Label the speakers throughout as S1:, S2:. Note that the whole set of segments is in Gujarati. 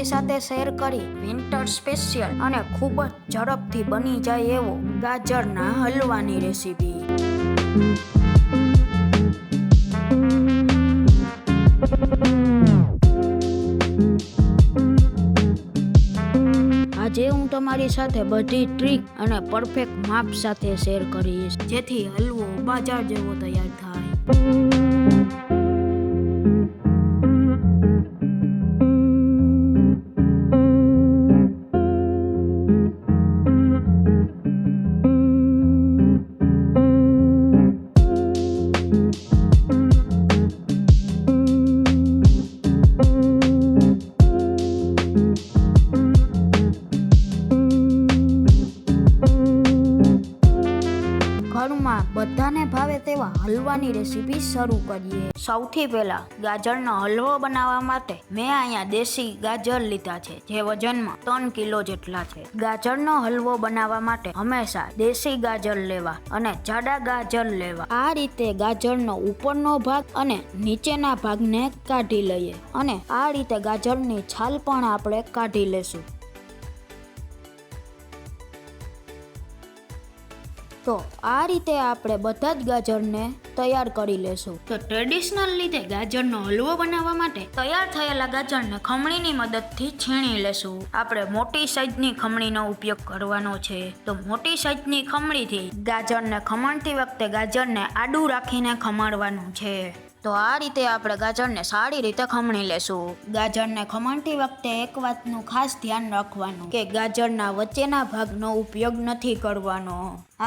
S1: તમારી સાથે શેર કરી વિન્ટર સ્પેશિયલ અને ખૂબ જ ઝડપથી બની જાય એવો ગાજરના હલવાની રેસીપી। આજે હું તમારી સાથે બધી ટ્રીક અને પરફેક્ટ માપ સાથે શેર કરીશ, જેથી હલવો બજાર જેવો તૈયાર થાય। ઘરમાં બધાને ભાવે તેવા હલવાની રેસીપી શરૂ કરીએ। સૌથી પહેલા ગાજરનો હલવો બનાવવા માટે મેં અહીંયા દેશી ગાજર લીધા છે, જે વજનમાં 3 કિલો જેટલા છે। ગાજરનો હલવો બનાવવા માટે હંમેશા દેશી ગાજર લેવા અને જાડા ગાજર લેવા। આ રીતે ગાજરનો ઉપરનો ભાગ અને નીચેના ભાગને કાઢી લઈએ અને આ રીતે ગાજરની છાલ પણ આપણે કાઢી લેશું। તો આ રીતે આપણે બધા જ ગાજરને તૈયાર કરી લેશું। તો ટ્રેડિશનલ રીતે ગાજરનો હલવો બનાવવા માટે તૈયાર થયેલા ગાજરને ખમણીની મદદથી છીણી લેશું। આપણે મોટી સાઈઝની ખમણીનો ઉપયોગ કરવાનો છે, તો મોટી સાઈઝની ખમણીથી ગાજરને ખમણતી વખતે ગાજરને આડું રાખીને ખમણવાનું છે। તો આ રીતે આપણે ગાજરને સારી રીતે ખમણી લેશું। ગાજરને ખમણતી વખતે એક વાતનું ખાસ ધ્યાન રાખવાનું કે ગાજરના વચ્ચેના ભાગનો ઉપયોગ નથી કરવાનો।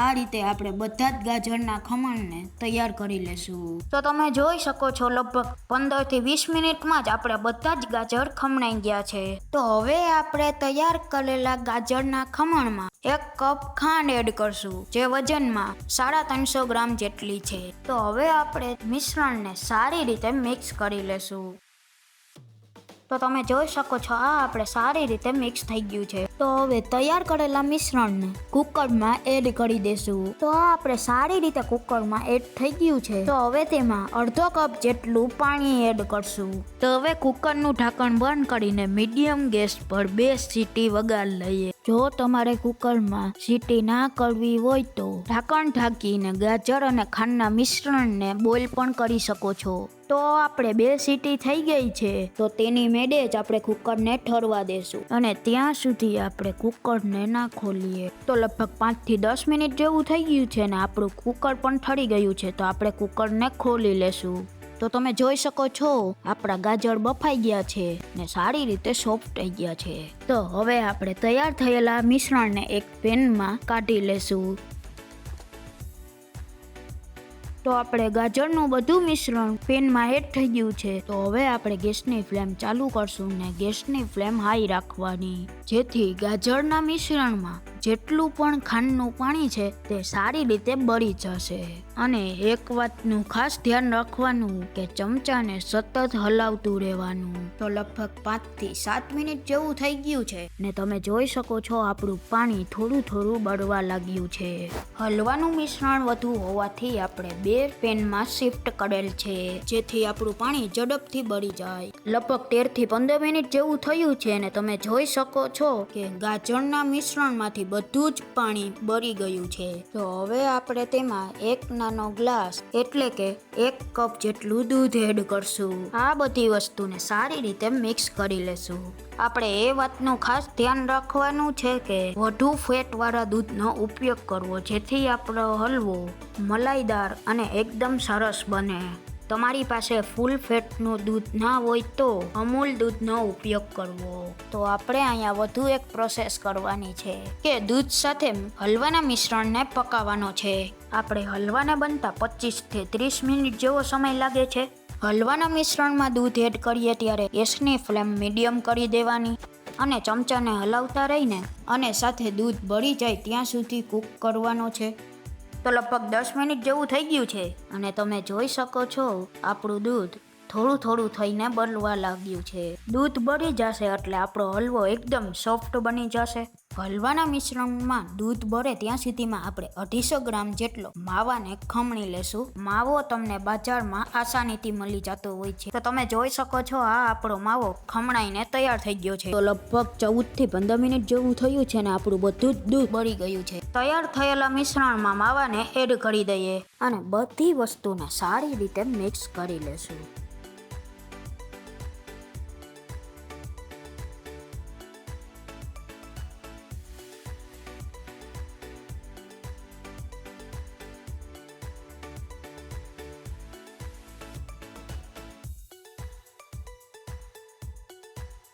S1: આ રીતે આપણે બધા જ ગાજરના ખમણને તૈયાર કરી લેશું। તો તમે જોઈ શકો છો લગભગ 15 થી 20 મિનિટમાં જ આપણે બધા જ ગાજર ખમણાઈ ગયા છે। તો હવે આપણે તૈયાર કરેલા ગાજરના ખમણમાં 1 કપ ખાંડ એડ કરશું, જે વજનમાં 350 ગ્રામ જેટલી છે। તો હવે આપણે મિશ્રણને સારી રીતે મિક્સ કરી લેશું। તો તમે જોઈ શકો છો આ આપણે સારી રીતે મિક્સ થઈ ગયું છે। તો હવે તૈયાર કરેલા મિશ્રણને કુકરમાં એડ કરી દેશું। તો આ આપણે સારી રીતે કુકરમાં એડ થઈ ગયું છે। તો હવે તેમાં અડધો કપ જેટલું પાણી એડ કરશું। તો હવે કુકરનું ઢાંકણ બંધ કરીને મીડિયમ ગેસ પર 2 સીટી વગાડી લઈએ। જો તમારે કુકરમાં સીટી ના કરવી હોય તો ઢાંકણ ઢાંકીને ગાજર અને ખાંડના મિશ્રણને બોઇલ પણ કરી શકો છો। તો આપણે 2 સીટી થઈ ગઈ છે, તો તેની મેળે જ આપણે કુકરને ઠરવા દેશું અને ત્યાં સુધી આપણે કુકરને ના ખોલીએ। તો લગભગ 5 થી 10 મિનિટ જેવું થઈ ગયું છે ને આપણું કુકર પણ ઠરી ગયું છે, તો આપણે કુકરને ખોલી લેશું। તો તમે જોઈ શકો છો આપણા ગાજર બફાઈ ગયા છે ને સારી રીતે સોફ્ટ થઈ ગયા છે। તો હવે આપણે તૈયાર થયેલા મિશ્રણને એક પેનમાં કાઢી લેશું। તો આપણે ગાજરનું બધું મિશ્રણ પેનમાં એડ થઈ ગયું છે। તો હવે આપણે ગેસની ફ્લેમ ચાલુ કરશું ને ગેસની ફ્લેમ હાઈ રાખવાની, જેથી ગાજરના મિશ્રણમાં જેટલું પણ ખાંડનું પાણી છે તે સારી રીતે બળી જશે। અને એક વાતનું ખાસ ધ્યાન રાખવાનું કે ચમચાને સતત હલાવતું રહેવાનું। તો લગભગ 5 થી 7 મિનિટ જેવું થઈ ગયું છે ને તમે જોઈ શકો છો આપણું પાણી થોડું થોડું બળવા લાગ્યું છે। હલવાનું મિશ્રણ વધુ હોવાથી આપણે 2 પેનમાં શિફ્ટ કરેલ છે, જેથી આપણું પાણી ઝડપથી બળી જાય। લગભગ 13 થી 15 મિનિટ જેવું થયું છે ને તમે જોઈ શકો છો કે ગાજરના મિશ્રણમાંથી બધું જ પાણી બળી ગયું છે। તો હવે આપણે તેમાં 1 નાનો ગ્લાસ એટલે કે 1 કપ જેટલું દૂધ એડ કરશું। આ બધી વસ્તુને સારી રીતે મિક્સ કરી લેશું। આપણે એ વાતનું ખાસ ધ્યાન રાખવાનું છે કે વધુ ફેટવાળા દૂધનો ઉપયોગ કરવો, જેથી આપણો હલવો મલાઈદાર અને એકદમ સરસ બને। તમારી પાસે ફૂલ ફેટનું દૂધ ના હોય તો અમૂલ દૂધનો ઉપયોગ કરવો। તો આપણે અહીંયા વધુ એક પ્રોસેસ કરવાની છે કે દૂધ સાથે હલવાના મિશ્રણને પકાવવાનો છે। આપણે હલવાને બનતા 25 થી 30 મિનિટ જેવો સમય લાગે છે। હલવાના મિશ્રણમાં દૂધ એડ કરીએ ત્યારે ગેસની ફ્લેમ મીડિયમ કરી દેવાની અને ચમચાને હલાવતા રહીને અને સાથે દૂધ બળી જાય ત્યાં સુધી કૂક કરવાનો છે। તો લગભગ 10 મિનિટ જેવું થઈ ગયું છે અને તમે જોઈ શકો છો આપણું દૂધ થોડું થોડું થઈને બળવા લાગ્યું છે। દૂધ બળી જશે એટલે આપણો હલવો એકદમ સોફ્ટ બની જશે। હલવાના મિશ્રણમાં દૂધ ભરે ત્યાં સુધીમાં આપણે 250 ગ્રામ જેટલો માવાને ખમણી લેશું. માવો તમને બજારમાં આસાનીથી મળી જતો હોય છે. તો તમે જોઈ શકો છો આ આપણો માવો ખમણાઈને તૈયાર થઈ ગયો છે. તો લગભગ 14 થી 15 મિનિટ જેવું થયું છે ને આપણું બધું જ દૂધ બળી ગયું છે. તૈયાર થયેલા મિશ્રણમાં માવાને એડ કરી દઈએ અને બધી વસ્તુને સારી રીતે મિક્સ કરી લેશું.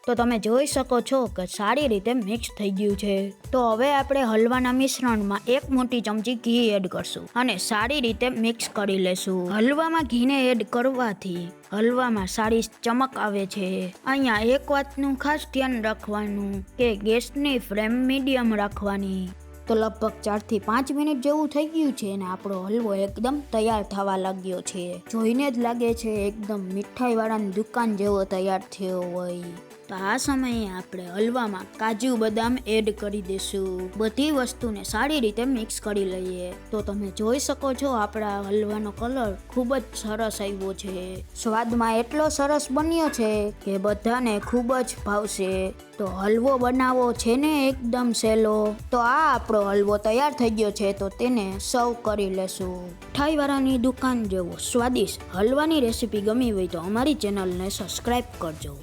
S1: તો તમે જોઈ શકો છો કે સારી રીતે મિક્સ થઈ ગયું છે. તો હવે આપણે હલવાના મિશ્રણમાં 1 મોટી ચમચી ઘી એડ કરશું અને સારી રીતે મિક્સ કરી લેશું. હલવામાં ઘીને એડ કરવાથી હલવામાં સારી ચમક આવે છે. અહીંયા એક વાતનું ખાસ ધ્યાન રાખવાનું કે ગેસની ફ્લેમ મીડિયમ રાખવાની. તો લગભગ 4 થી 5 મિનિટ જેવું થઈ ગયું છે અને આપણો હલવો એકદમ તૈયાર થવા લાગ્યો છે. જોઈને જ લાગે છે એકદમ મીઠાઈવાળાની દુકાન જેવો તૈયાર થયો હોય. તો આ સમયે આપણે હલવામાં કાજુ બદામ એડ કરી દઈશું. બધી વસ્તુને સારી રીતે મિક્સ કરી લઈએ. તો તમે જોઈ શકો છો આપણા હલવાનો કલર ખૂબ જ સરસ આવ્યો છે. સ્વાદમાં એટલો સરસ બન્યો છે કે બધાને ખૂબ જ ભાવશે. તો હલવો બનાવો છે ને એકદમ સહેલો. તો આ આપણો હલવો તૈયાર થઈ ગયો છે. તો તેને સર્વ કરી લેશું. મીઠાઈવાળાની દુકાન જેવો સ્વાદિષ્ટ હલવાની રેસીપી ગમી હોય તો અમારી ચેનલને સબસ્ક્રાઈબ કરજો.